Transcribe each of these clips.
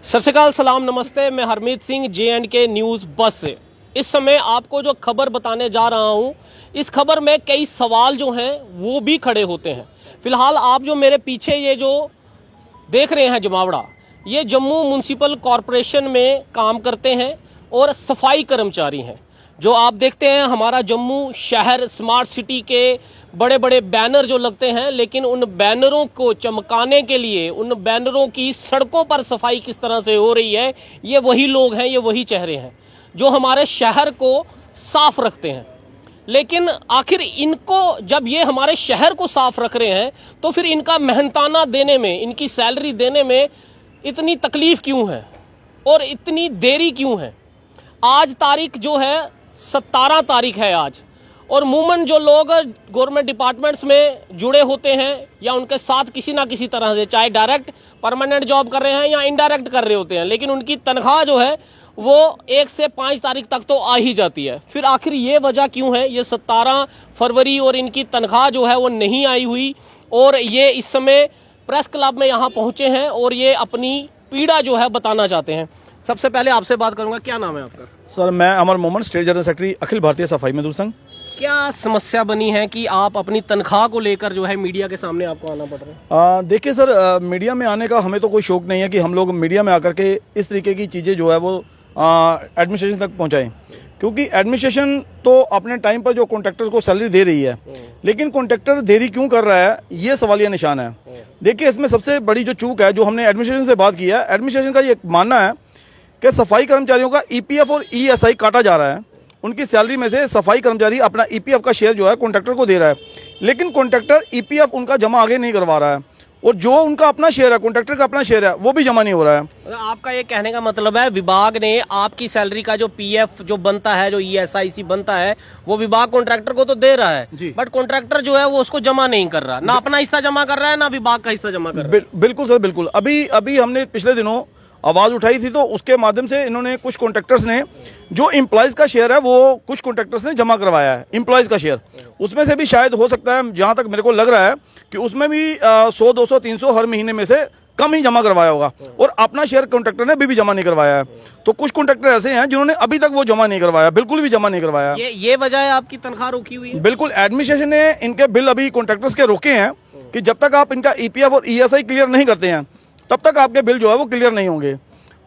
सत श्री अकाल, सलाम, नमस्ते। मैं हरमीत सिंह, J&K न्यूज़ बस से इस समय आपको जो खबर बताने जा रहा हूं, इस खबर में कई सवाल जो हैं वो भी खड़े होते हैं। फिलहाल आप जो मेरे पीछे ये जो देख रहे हैं जमावड़ा, ये जम्मू म्यूनसिपल कॉरपोरेशन में काम करते हैं और सफाई कर्मचारी हैं। जो आप देखते हैं हमारा जम्मू शहर स्मार्ट सिटी के बड़े बड़े बैनर जो लगते हैं, लेकिन उन बैनरों को चमकाने के लिए, उन बैनरों की सड़कों पर सफाई किस तरह से हो रही है, ये वही लोग हैं, ये वही चेहरे हैं जो हमारे शहर को साफ रखते हैं। लेकिन आखिर इनको जब ये हमारे शहर को साफ रख रहे हैं तो फिर इनका मेहनताना देने में, इनकी सैलरी देने में इतनी तकलीफ क्यों है और इतनी देरी क्यों है? आज तारीख जो है 17 तारीख है आज, और मूवमेंट जो लोग गवर्नमेंट डिपार्टमेंट्स में जुड़े होते हैं या उनके साथ किसी ना किसी तरह से, चाहे डायरेक्ट परमानेंट जॉब कर रहे हैं या इनडायरेक्ट कर रहे होते हैं, लेकिन उनकी तनख्वाह जो है वो 1 से 5 तारीख तक तो आ ही जाती है। फिर आखिर ये वजह क्यों है? ये 17 फरवरी और इनकी तनख्वाह जो है वो नहीं आई हुई, और ये इस समय प्रेस क्लब में यहाँ पहुँचे हैं और ये अपनी पीड़ा जो है बताना चाहते हैं। सबसे पहले आपसे बात करूंगा, क्या नाम है आपका? सर, मैं अमर Mohammad, state general secretary Akhil Bharatiya सफाई मजदूर संघ। क्या समस्या बनी है कि आप अपनी तनख्वाह को लेकर जो है मीडिया के सामने आपको आना पड़ रहा है? देखिए सर, मीडिया में आने का हमें तो कोई शौक नहीं है कि हम लोग मीडिया में आकर के इस तरीके की चीज़ें जो है वो एडमिनिस्ट्रेशन तक पहुंचाएं, क्योंकि एडमिनिस्ट्रेशन तो अपने टाइम पर जो कॉन्ट्रैक्टर को सैलरी दे रही है, लेकिन कॉन्ट्रैक्टर देरी क्यों कर रहा है, ये सवालिया निशान है। देखिए, इसमें सबसे बड़ी जो चूक है, जो हमने एडमिनिस्ट्रेशन से बात की है, एडमिनिस्ट्रेशन का ये मानना है कि सफाई कर्मचारियों का EPF और ESI काटा जा रहा है। उनकी सैलरी में से सफाई कर्मचारी अपना EPF का शेयर जो है कॉन्ट्रैक्टर को दे रहा है, लेकिन कॉन्ट्रैक्टर EPF उनका जमा आगे नहीं करवा रहा है, और जो उनका अपना शेयर है, कॉन्ट्रैक्टर का अपना शेयर है, वो भी जमा नहीं हो रहा है। आपका ये कहने का मतलब है विभाग ने आपकी सैलरी का जो PF जो बनता है, जो ESIC बनता है, वो विभाग कॉन्ट्रैक्टर को तो दे रहा है, बट कॉन्ट्रैक्टर जो है वो उसको जमा नहीं कर रहा, ना अपना हिस्सा जमा कर रहा है, ना विभाग का हिस्सा जमा कर रहा है। बिल्कुल सर, बिल्कुल। अभी हमने पिछले दिनों आवाज़ उठाई थी, तो उसके माध्यम से इन्होंने कुछ कॉन्ट्रैक्टर्स ने जो एम्प्लॉयज़ का शेयर है वो कुछ कॉन्ट्रैक्टर्स ने जमा करवाया है, एम्प्लॉयज़ का शेयर। उसमें से भी शायद हो सकता है, जहां तक मेरे को लग रहा है कि उसमें भी 100, 200, 300 हर महीने में से कम ही जमा करवाया होगा, और अपना शेयर कॉन्ट्रैक्टर ने अभी जमा नहीं करवाया है। तो कुछ कॉन्ट्रैक्टर ऐसे हैं जिन्होंने अभी तक वो जमा नहीं करवाया, बिल्कुल भी जमा नहीं करवाया। ये वजह है आपकी तनख्वाह रोकी हुई है? बिल्कुल, एडमिनिस्ट्रेशन ने इनके बिल अभी कॉन्ट्रैक्टर्स के रोके हैं कि जब तक आप इनका EPF और ESI क्लियर नहीं करते हैं, तब तक आपके बिल जो है वो क्लियर नहीं होंगे।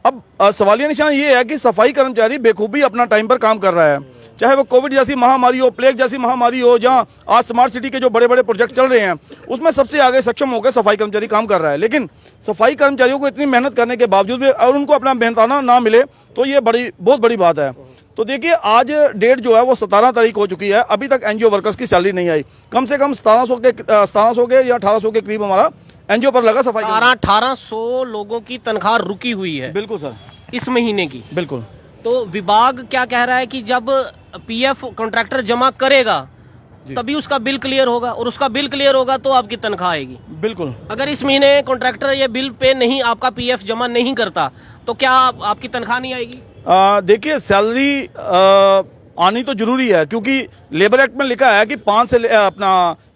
अब सवालिया निशान ये है कि सफाई कर्मचारी बेखूबी अपना टाइम पर काम कर रहा है, चाहे वो कोविड जैसी महामारी हो, प्लेग जैसी महामारी हो, जहां आज स्मार्ट सिटी के जो बड़े बड़े प्रोजेक्ट चल रहे हैं, उसमें सबसे आगे सक्षम होकर सफाई कर्मचारी काम कर रहा है। लेकिन सफाई कर्मचारियों को इतनी मेहनत करने के बावजूद भी और उनको अपना मेहनताना ना मिले, तो ये बहुत बड़ी बात है। तो देखिए, आज डेट जो है वो 17 तारीख हो चुकी है, अभी तक NGO वर्कर्स की सैलरी नहीं आई। कम से कम 1700 के या 1800 के करीब हमारा NGO पर लगा सफाई। 1800 लोगों की तनख्वाह रुकी हुई है। बिल्कुल सर, इस महीने की। बिल्कुल। तो विभाग क्या कह रहा है कि जब PF कॉन्ट्रैक्टर जमा करेगा तभी उसका बिल क्लियर होगा, और उसका बिल क्लियर होगा तो आपकी तनख्वाह आएगी। बिल्कुल। अगर इस महीने कॉन्ट्रैक्टर ये बिल पे नहीं, आपका PF जमा नहीं करता, तो क्या आपकी तनख्वाह नहीं आएगी? देखिए, सैलरी आनी तो जरूरी है, क्योंकि लेबर एक्ट में लिखा है कि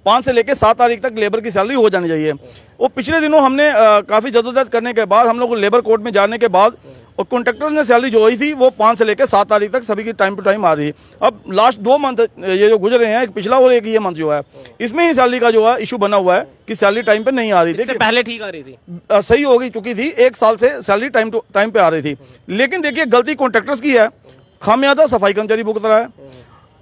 5 से लेके 7 तारीख तक लेबर की सैलरी हो जानी चाहिए। वो पिछले दिनों हमने काफ़ी जदोजहद करने के बाद, हम लोग लेबर कोर्ट में जाने के बाद, और कॉन्ट्रैक्टर्स ने सैलरी जो आई थी वो 5 से लेकर 7 तारीख तक सभी की टाइम टू टाइम आ रही है। अब लास्ट 2 मंथ ये जो गुजरे हैं, एक पिछला और एक ये मंथ जो है, इसमें ही सैलरी का जो है इशू बना हुआ है कि सैलरी टाइम पे नहीं आ रही थी। इससे पहले ठीक आ रही थी, सही हो चुकी थी, 1 साल से सैलरी टाइम पे आ रही थी। लेकिन देखिए, गलती कॉन्ट्रैक्टर्स की है, खामियाजा सफाई कर्मचारी भुगत रहा है।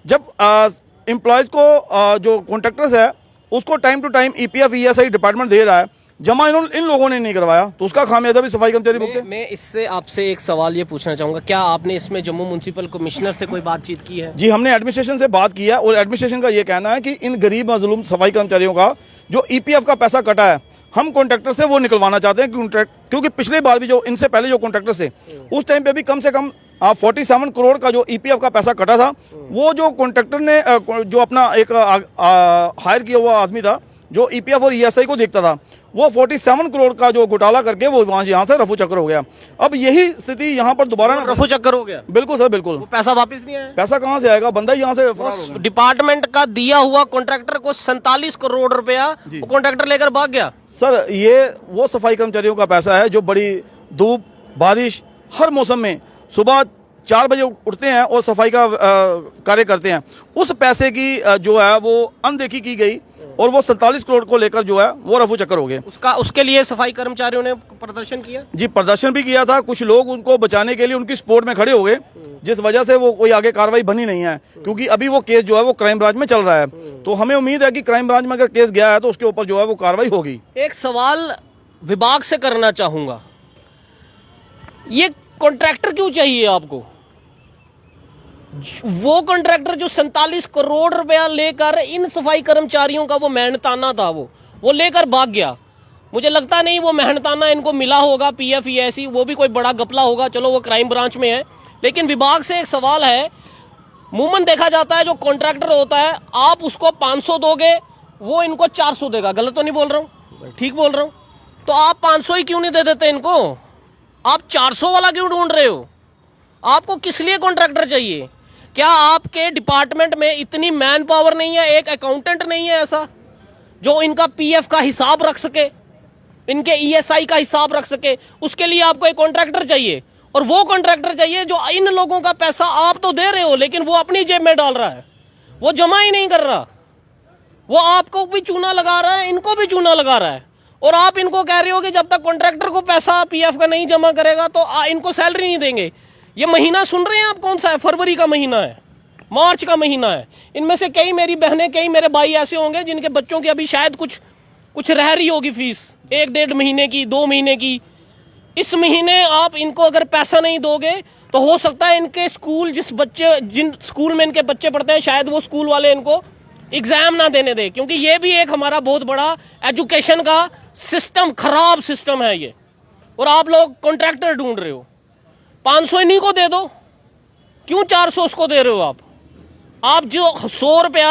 जब एम्प्लॉयज़ को जो कॉन्ट्रैक्टर्स है उसको time to time EPF ESI department दे रहा है, जमा इन लोगों ने नहीं करवाया, तो उसका खामियाजा भी सफाई कर्मचारी भुगते। मैं इससे आपसे एक सवाल ये पूछना चाहूंगा, क्या आपने इसमें जम्मू म्यूनसिपल कमिश्नर से कोई बातचीत की है? जी, हमने एडमिनिस्ट्रेशन से बात की है, और एडमिनिस्ट्रेशन का ये कहना है कि इन गरीब मजलूम सफाई कर्मचारियों का जो EPF का पैसा कटा है, हम कॉन्ट्रैक्टर से वो निकलवाना चाहते हैं, क्योंकि पिछले बार भी जो इनसे पहले जो कॉन्ट्रैक्टर थे, उस टाइम पे भी कम से कम 47 करोड़ का जो EPF का पैसा कटा था, वो जो कॉन्ट्रैक्टर ने जो अपना एक हायर किया हुआ आदमी था जो EPF और ESI को देखता था, वो 47 करोड़ का जो घोटाला करके वो यहाँ से रफू चक्कर हो गया। अब यही स्थिति यहाँ पर दोबारा रफू चक्कर हो गया। बिल्कुल सर, बिल्कुल। वो पैसा वापस नहीं आया। पैसा कहाँ से आएगा? बंदा ही यहाँ से फरार हो गया। डिपार्टमेंट का दिया हुआ कॉन्ट्रैक्टर को 47 करोड़ रुपया वो कॉन्ट्रैक्टर लेकर भाग गया। सर, ये वो सफाई कर्मचारियों का पैसा है जो बड़ी धूप बारिश, हर मौसम में सुबह 4 बजे उठते हैं और सफाई का कार्य करते हैं। उस पैसे की जो है वो अनदेखी की गई और वो 47 करोड़ को लेकर जो है वो रफू चक्कर हो गए। उसके लिए सफाई कर्मचारियों ने प्रदर्शन किया? जी, प्रदर्शन भी किया था। कुछ लोग उनको बचाने के लिए उनकी सपोर्ट में खड़े हो गए, जिस वजह से वो कोई आगे कार्रवाई बनी नहीं है, क्योंकि अभी वो केस जो है वो क्राइम ब्रांच में चल रहा है। तो हमें उम्मीद है कि क्राइम ब्रांच में अगर केस गया है तो उसके ऊपर जो है वो कार्रवाई होगी। एक सवाल विभाग से करना चाहूंगा, ये कॉन्ट्रैक्टर क्यों चाहिए आपको? वो कॉन्ट्रैक्टर जो 47 करोड़ रुपया लेकर इन सफाई कर्मचारियों का वो मेहनताना था, वो लेकर भाग गया। मुझे लगता नहीं वो मेहनताना इनको मिला होगा, पीएफ ऐसी, वो भी कोई बड़ा गपला होगा, चलो वो क्राइम ब्रांच में है। लेकिन विभाग से एक सवाल है, मूमन देखा जाता है जो कॉन्ट्रैक्टर होता है, आप उसको 500 दोगे, वो इनको 400 देगा। गलत तो नहीं बोल रहा हूँ? ठीक बोल रहा हूँ? तो आप 500 ही क्यों नहीं दे देते इनको? आप 400 वाला क्यों ढूंढ रहे हो? आपको किस लिए कॉन्ट्रैक्टर चाहिए? क्या आपके डिपार्टमेंट में इतनी मैन पावर नहीं है? एक अकाउंटेंट नहीं है ऐसा जो इनका पीएफ का हिसाब रख सके, इनके ईएसआई का हिसाब रख सके? उसके लिए आपको एक कॉन्ट्रैक्टर चाहिए, और वो कॉन्ट्रैक्टर चाहिए जो इन लोगों का पैसा आप तो दे रहे हो लेकिन वो अपनी जेब में डाल रहा है, वो जमा ही नहीं कर रहा। वो आपको भी चूना लगा रहा है, इनको भी चूना लगा रहा है, और आप इनको कह रहे हो कि जब तक कॉन्ट्रैक्टर को पैसा पीएफ का नहीं जमा करेगा तो इनको सैलरी नहीं देंगे। ये महीना सुन रहे हैं आप कौन सा है? फरवरी का महीना है, मार्च का महीना है। इनमें से कई मेरी बहनें, कई मेरे भाई ऐसे होंगे जिनके बच्चों की अभी शायद कुछ रह रही होगी फीस, 1-1.5 महीने की, 2 महीने की। इस महीने आप इनको अगर पैसा नहीं दोगे तो हो सकता है इनके स्कूल, जिन स्कूल में इनके बच्चे पढ़ते हैं, शायद वो स्कूल वाले इनको एग्जाम ना देने दे, क्योंकि ये भी एक हमारा बहुत बड़ा एजुकेशन का सिस्टम, खराब सिस्टम है ये। और आप लोग कॉन्ट्रैक्टर ढूंढ रहे हो। 500 इन्हीं को दे दो, क्यों 400 उसको दे रहे हो? आप जो 100 रुपया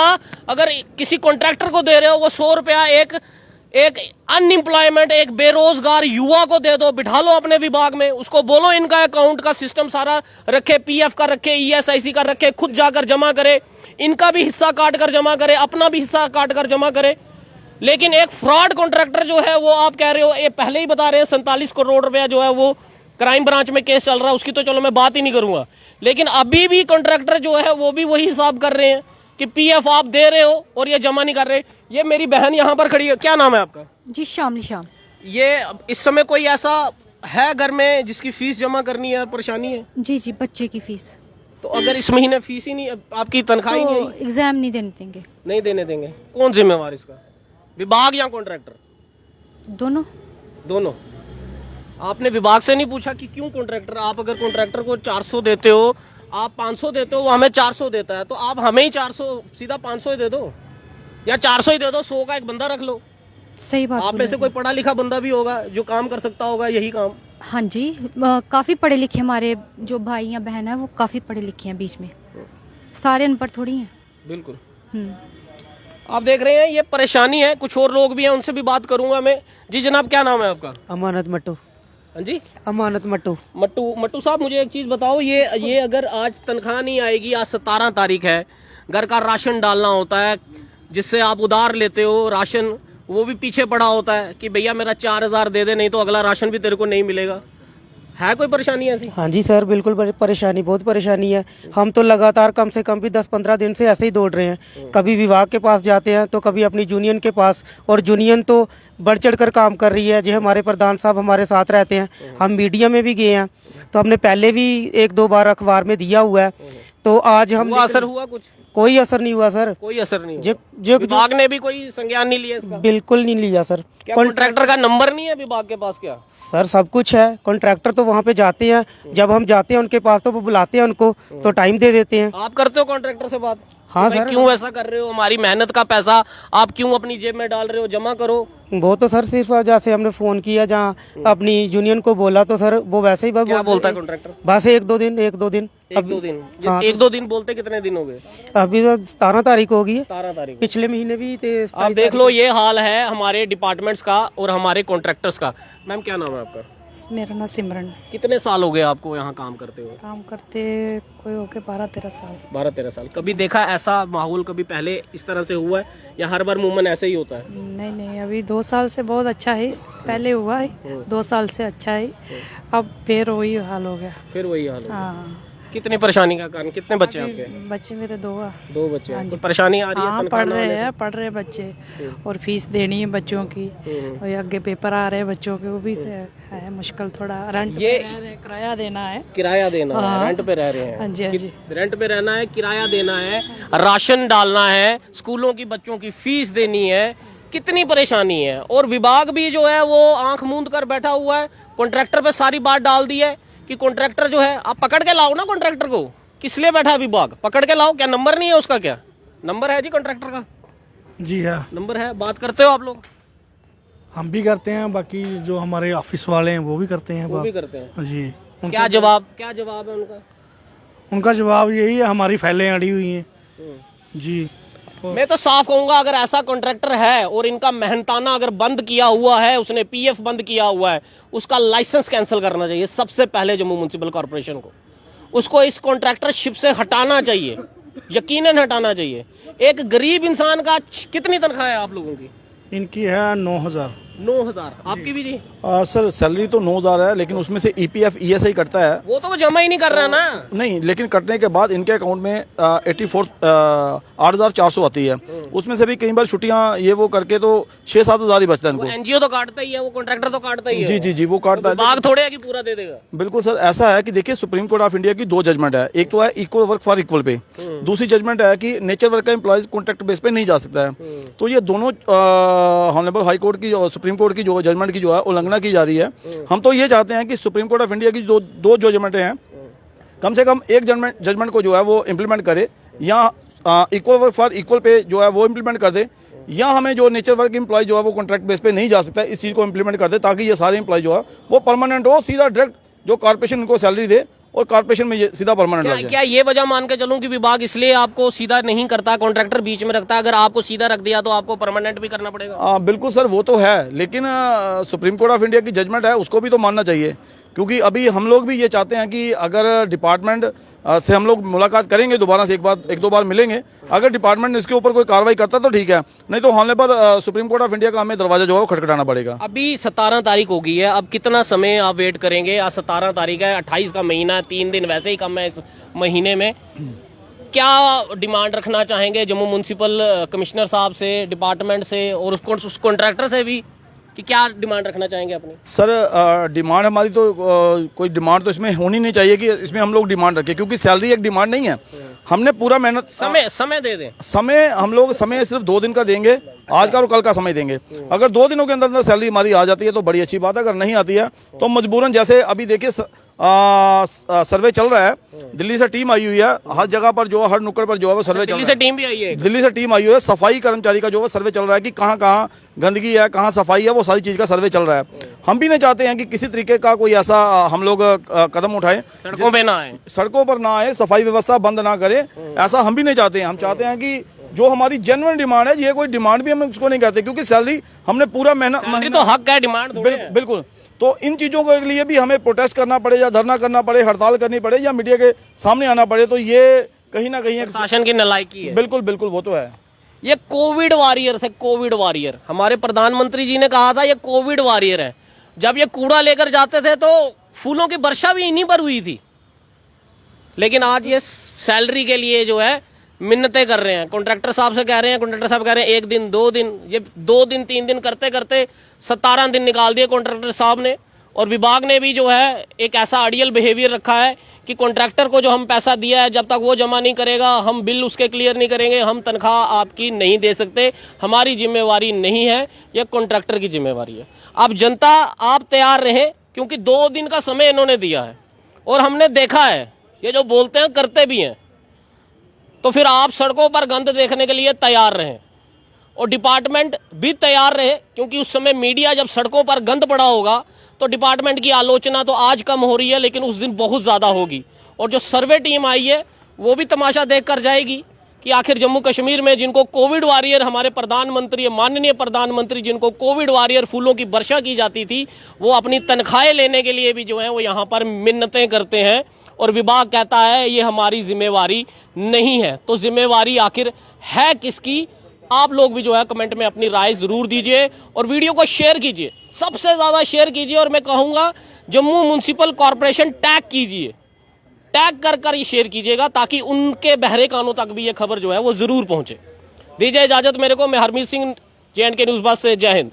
अगर किसी कॉन्ट्रैक्टर को दे रहे हो, वो 100 रुपया एक अनएम्प्लॉयमेंट, एक बेरोजगार युवा को दे दो, बिठा लो अपने विभाग में, उसको बोलो इनका अकाउंट का सिस्टम सारा रखे, पीएफ का रखे, ईएसआईसी का रखे, खुद जाकर जमा करे, इनका भी हिस्सा काट कर जमा करे, अपना भी हिस्सा काट कर जमा करे। लेकिन एक फ्रॉड कॉन्ट्रैक्टर जो है वो आप कह रहे हो, ये पहले ही बता रहे हैं 47 करोड़ रुपया जो है वो क्राइम ब्रांच में केस चल रहा है, उसकी तो चलो मैं बात ही नहीं करूंगा। लेकिन अभी भी कॉन्ट्रैक्टर जो है वो भी वही हिसाब कर रहे हैं कि पीएफ आप दे रहे हो और ये जमा नहीं कर रहे। ये मेरी बहन यहाँ पर खड़ी है, क्या नाम है आपका? जी, शामली शाम। ये इस समय कोई ऐसा है घर में जिसकी फीस जमा करनी है, परेशानी है? जी जी, बच्चे की फीस। तो अगर इस महीने फीस ही नहीं, आपकी तनख्वाह ही नहीं, एग्जाम नहीं देने देंगे। नहीं देने देंगे? कौन जिम्मेवार इसका, विभाग या कॉन्ट्रैक्टर? दोनों। दोनों। आपने विभाग से नहीं पूछा कि क्यों कॉन्ट्रैक्टर, आप अगर कॉन्ट्रैक्टर को 400 देते हो, आप 500 देते हो, वो हमें 400 देता है, तो आप हमें ही 400 सीधा 500 ही दे दो, या 400 ही दे दो, 100 का एक बंदा रख लो। सही बात। आप में से कोई पढ़ा लिखा बंदा भी होगा जो काम कर सकता होगा यही काम। हाँ जी, काफी पढ़े लिखे हमारे जो भाई या बहन है वो काफी पढ़े लिखे हैं, बीच में सारे अनपढ़ थोड़ी हैं। बिल्कुल। आप देख रहे हैं ये परेशानी है। कुछ और लोग भी हैं, उनसे भी बात करूंगा मैं। जी जनाब, क्या नाम है आपका? अमानत मट्टू। हाँ जी, अमानत मट्टू। मट्टू साहब, मुझे एक चीज बताओ, ये अगर आज तनख्वाह नहीं आएगी, आज 17 तारीख है, घर का राशन डालना होता है, जिससे आप उधार लेते हो राशन, वो भी पीछे पड़ा होता है कि भैया मेरा 4000 दे दे, नहीं तो अगला राशन भी तेरे को नहीं मिलेगा। है कोई परेशानी ऐसी? हाँ जी सर, बिल्कुल परेशानी, बहुत परेशानी है। हम तो लगातार कम से कम भी 10-15 दिन से ऐसे ही दौड़ रहे हैं। कभी विभाग के पास जाते हैं तो कभी अपनी यूनियन के पास, और यूनियन तो बढ़ चढ़ कर काम कर रही है। जो हमारे प्रधान साहब हमारे साथ रहते हैं, हम मीडिया में भी गए हैं, तो हमने पहले भी 1-2 बार अखबार में दिया हुआ है। तो आज हम असर हुआ? कुछ कोई असर नहीं हुआ सर, कोई असर नहीं जो हुआ। विभाग ने भी कोई संज्ञान नहीं लिया इसका? बिल्कुल नहीं लिया सर। क्या कॉन्ट्रैक्टर का नंबर नहीं है विभाग के पास? क्या सर, सब कुछ है। कॉन्ट्रैक्टर तो वहाँ पे जाते हैं, जब हम जाते हैं उनके पास तो वो बुलाते हैं उनको, तो टाइम दे देते हैं। आप करते हो कॉन्ट्रैक्टर से बात? हाँ सर। क्यों ऐसा कर रहे हो? हमारी मेहनत का पैसा आप क्यों अपनी जेब में डाल रहे हो? जमा करो। वो तो सर सिर्फ जैसे हमने फोन किया, जहाँ अपनी यूनियन को बोला, तो सर वो वैसे ही बस क्या बोलता है कॉन्ट्रैक्टर? बस 1-2 दिन। 1-2 दिन। हाँ। 1-2 दिन बोलते कितने दिन हो गए? अभी तो 17 तारीख हो गई है। 17 तारीख। पिछले महीने भी आप देख लो, ये हाल है हमारे डिपार्टमेंट्स का और हमारे कॉन्ट्रैक्टर्स का। मैम, क्या नाम है आपका? मेरा नाम सिमरन। कितने साल हो गए आपको यहाँ काम करते हुए? काम करते कोई हो के 12-13 साल। 12-13 साल। कभी देखा ऐसा माहौल कभी पहले इस तरह से हुआ है या हर बार मूवमेंट ऐसे ही होता है? नहीं नहीं, अभी 2 साल से बहुत अच्छा है। पहले हुआ है 2 साल से अच्छा है, अब फिर वही हाल हो गया। फिर वही हाल है। हाँ, कितनी परेशानी का कारण? कितने बच्चे हैं आपके? बच्चे मेरे 2 हैं। 2 बच्चे हैं। तो परेशानी आ रही है? हाँ, तनख्वाह पढ़ ना रहे आने से? हैं, पढ़ रहे बच्चे, और फीस देनी है बच्चों की, और आगे पेपर आ रहे हैं बच्चों के, वो भी से है मुश्किल थोड़ा। रेंट पे रह रहे, किराया देना है। किराया देना है, रेंट पे रह रहे हैं। हाँ जी, हाँ जी। रेंट पे रहना है, किराया देना है, राशन डालना है, स्कूलों की बच्चों की फीस देनी है, कितनी परेशानी है। और विभाग भी जो है वो आंख मूंद कर बैठा हुआ है। कॉन्ट्रैक्टर पे सारी बात डाल दी है कि कॉन्ट्रैक्टर जो है, आप पकड़ के लाओ ना कॉन्ट्रैक्टर को। किस लिए बैठा है विभाग? पकड़ के लाओ। क्या नंबर नहीं है उसका? क्या नंबर है जी कॉन्ट्रैक्टर का? जी हाँ, नंबर है। बात करते हो आप लोग? हम भी करते हैं, बाकी जो हमारे ऑफिस वाले हैं वो भी करते हैं वो भी बात। करते हैं। जी, क्या जवाब है उनका? उनका जवाब यही है, हमारी फाइलें अड़ी हुई हैं। जी, मैं तो साफ कहूंगा, अगर ऐसा कॉन्ट्रैक्टर है और इनका मेहनताना अगर बंद किया हुआ है, उसने पीएफ बंद किया हुआ है, उसका लाइसेंस कैंसिल करना चाहिए सबसे पहले जम्मू म्युनिसिपल कॉर्पोरेशन को। उसको इस कॉन्ट्रैक्टरशिप से हटाना चाहिए, यकीनन हटाना चाहिए। एक गरीब इंसान का कितनी तनख्वाह है आप लोगों की? इनकी है 9,000। 9,000। आपकी भी जी? सर सैलरी तो 9,000 है, लेकिन उसमें से ईपीएफ ईएसआई कटता है। वो तो वो जमा ही नहीं कर रहा ना। नहीं, लेकिन कटने के बाद इनके अकाउंट में 8,400 आती है। उसमें से भी कई बार छुट्टियां ये वो करके तो 6-7 हज़ार ही बचता है वो इनको। एनजीओ तो काटता ही है, वो कॉन्ट्रैक्टर तो काटता ही है। जी जी जी, वो काटता है। विभाग थोड़े है कि पूरा दे देगा। बिल्कुल सर, ऐसा है कि देखिए, सुप्रीम कोर्ट ऑफ इंडिया की 2 जजमेंट है। एक तो है equal work for equal pay, दूसरी जजमेंट है कि नेचर वर्क का एम्प्लॉयज कॉन्ट्रैक्ट बेस पे नहीं जा सकता है। तो ये दोनों ऑनरेबल हाई कोर्ट की और सुप्रीम कोर्ट की जो जजमेंट की जो है उल्लंघना की जा रही है। हम तो ये चाहते हैं कि सुप्रीम कोर्ट ऑफ इंडिया की जो 2 जजमेंटें हैं, कम से कम एक जजमेंट को जो है वो इम्प्लीमेंट करे, या equal work for equal pay जो है वो इम्प्लीमेंट कर दे, या हमें जो नेचर वर्क एम्प्लॉय जो है वो कॉन्ट्रैक्ट बेस पे नहीं जा सकता है, इस चीज़ को इम्प्लीमेंट कर दे, ताकि ये सारे एम्प्लॉय जो है वो परमानेंट हो, सीधा डायरेक्ट जो कॉर्पोरेशन इनको सैलरी दे और कॉर्पोरेशन में ये सीधा परमानेंट लग जाए। क्या ये वजह मान के चलूं कि विभाग इसलिए आपको सीधा नहीं करता, कॉन्ट्रैक्टर बीच में रखता है? अगर आपको सीधा रख दिया तो आपको परमानेंट भी करना पड़ेगा। बिल्कुल सर, वो तो है, लेकिन सुप्रीम कोर्ट ऑफ इंडिया की जजमेंट है, उसको भी तो मानना चाहिए। क्योंकि अभी हम लोग भी ये चाहते हैं कि अगर डिपार्टमेंट से हम लोग मुलाकात करेंगे दोबारा से, एक दो बार मिलेंगे, अगर डिपार्टमेंट इसके ऊपर कोई कार्रवाई करता तो ठीक है, नहीं तो honourable supreme court of India का हमें दरवाजा जो है वो खटखटाना पड़ेगा। अभी 17 तारीख हो गई है, अब कितना समय आप वेट करेंगे? आज 17 तारीख है, 28 का महीना है, 3 दिन वैसे ही कम है इस महीने में। क्या डिमांड रखना चाहेंगे जम्मू म्युनिसिपल कमिश्नर साहब से, डिपार्टमेंट से और उस कॉन्ट्रैक्टर से भी, कि क्या डिमांड रखना चाहेंगे अपनी? सर डिमांड हमारी तो कोई डिमांड तो इसमें होनी नहीं चाहिए कि इसमें हम लोग डिमांड रखें, क्योंकि सैलरी एक डिमांड नहीं है। हमने पूरा मेहनत, समय दे दें। समय हम लोग समय सिर्फ 2 दिन का देंगे, आज का और कल का समय देंगे। अगर 2 दिनों के अंदर सैलरी हमारी आ जाती है तो बड़ी अच्छी बात है, अगर नहीं आती है तो मजबूरन, जैसे अभी देखिए सर्वे चल रहा है, दिल्ली से टीम आई हुई है, हर जगह पर जो हर नुक्कड़ पर जो है वो सर्वे चल रहा है। दिल्ली से टीम भी आई है? दिल्ली से टीम आई हुई है, सफाई कर्मचारी का जो है सर्वे चल रहा है कि कहाँ कहाँ गंदगी है, कहाँ सफाई है, वो सारी चीज़ का सर्वे चल रहा है। हम भी नहीं चाहते हैं कि किसी तरीके का कोई ऐसा हम लोग कदम उठाएं, सड़कों पे ना आए, सड़कों पर ना आए, सफाई व्यवस्था बंद ना करें, ऐसा हम भी नहीं चाहते हैं। हम चाहते हैं कि जो हमारी जेन्युइन डिमांड है, ये कोई डिमांड भी हम उसको नहीं कहते, क्योंकि सैलरी हमने पूरा मेहनत, तो हक है, डिमांड थोड़ी है। बिल्कुल। तो इन चीज़ों के लिए भी हमें प्रोटेस्ट करना पड़े, या धरना करना पड़े, हड़ताल करनी पड़े, या मीडिया के सामने आना पड़े, तो ये कहीं ना कहीं शासन की नालायकी है। बिल्कुल बिल्कुल, वो तो है। ये कोविड वॉरियर थे, कोविड वॉरियर। हमारे प्रधानमंत्री जी ने कहा था ये कोविड वॉरियर है। जब ये कूड़ा लेकर जाते थे तो फूलों की वर्षा भी इन्हीं पर हुई थी, लेकिन आज ये सैलरी के लिए जो है मिन्नतें कर रहे हैं। कॉन्ट्रैक्टर साहब से कह रहे हैं, कॉन्ट्रैक्टर साहब कह रहे हैं 1 दिन 2 दिन, ये 2 दिन 3 दिन करते करते 17 दिन निकाल दिए कॉन्ट्रैक्टर साहब ने। और विभाग ने भी जो है एक ऐसा अड़ियल बिहेवियर रखा है कि कॉन्ट्रैक्टर को जो हम पैसा दिया है, जब तक वो जमा नहीं करेगा, हम बिल उसके क्लियर नहीं करेंगे, हम तनख्वाह आपकी नहीं दे सकते, हमारी जिम्मेवारी नहीं है, यह कॉन्ट्रैक्टर की जिम्मेवारी है। अब जनता, आप तैयार रहें, क्योंकि 2 दिन का समय इन्होंने दिया है और हमने देखा है ये जो बोलते हैं करते भी हैं। तो फिर आप सड़कों पर गंद देखने के लिए तैयार रहें और डिपार्टमेंट भी तैयार रहे, क्योंकि उस समय मीडिया जब सड़कों पर गंद पड़ा होगा तो डिपार्टमेंट की आलोचना तो आज कम हो रही है, लेकिन उस दिन बहुत ज़्यादा होगी। और जो सर्वे टीम आई है वो भी तमाशा देख कर जाएगी कि आखिर जम्मू कश्मीर में जिनको कोविड वॉरियर हमारे प्रधानमंत्री, माननीय प्रधानमंत्री, जिनको कोविड वॉरियर फूलों की वर्षा की जाती थी, वो अपनी तनख्वाहें लेने के लिए भी जो है वो यहाँ पर मिन्नतें करते हैं और विभाग कहता है ये हमारी जिम्मेवारी नहीं है। तो जिम्मेवारी आखिर है किसकी? आप लोग भी जो है कमेंट में अपनी राय जरूर दीजिए और वीडियो को शेयर कीजिए, सबसे ज्यादा शेयर कीजिए। और मैं कहूंगा जम्मू म्युनिसिपल कॉर्पोरेशन टैग कीजिए, टैग कर ये शेयर कीजिएगा ताकि उनके बहरे कानों तक भी ये खबर जो है वो जरूर पहुंचे। दीजिए इजाजत मेरे को, मैं हरमीत सिंह, JNK न्यूज़ बस से। जय हिंद।